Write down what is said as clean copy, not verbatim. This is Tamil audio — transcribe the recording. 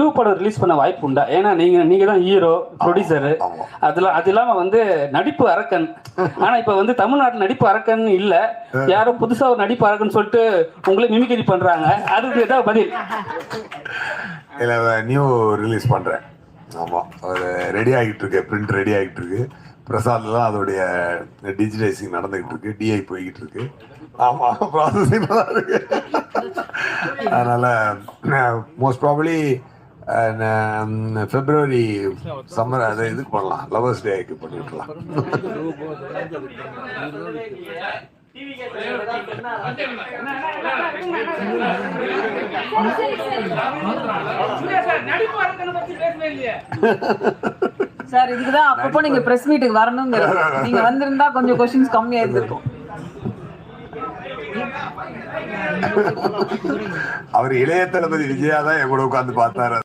நியூ படம் ரிலீஸ் பண்ண வாய்ப்பு உண்டா? ஏன்னா நீங்க தான் ஹீரோ, ப்ரொடியூசரு, அது இல்லாம வந்து நடிப்பு அரக்கன். ஆனா இப்ப வந்து தமிழ்நாட்டில் நடிப்பு அரக்கன் இல்ல, யாரோ புதுசா ஒரு நடிப்பு அரக்கன் சொல்லிட்டு உங்களே மிமிக்ரி பண்றாங்க. அதுக்கு ஏதாவது பதில்? இல்ல, நியூ ரிலீஸ் பண்றேன். ஆமா, ரெடி ஆகிட்டு இருக்கு, பிரிண்ட் ரெடி ஆகிட்டு இருக்கு. பிரசாத்லாம் அதோடைய டிஜிட்டைசிங் நடந்துகிட்டு இருக்கு, டிஐ போய்கிட்டு இருக்கு. ஆமா, ப்ராசஸிங் இருக்கு. அதனால மோஸ்ட் ப்ராபப்ளி பிப்ரவரி சம்மர் அதை இதுக்கு பண்ணலாம், லவர்ஸ் டேக்கு பண்ணிவிடலாம். சார் இதுக்குதான் அப்பப்போ நீங்க பிரஸ் மீட்டுக்கு வரணும். நீங்க வந்திருந்தா கொஞ்சம் கொஸ்டின்ஸ் கம்மியா இருந்திருக்கும். அவர் இளைய தளபதி விஜயா தான் என் கூட உட்காந்து பார்த்தாரு.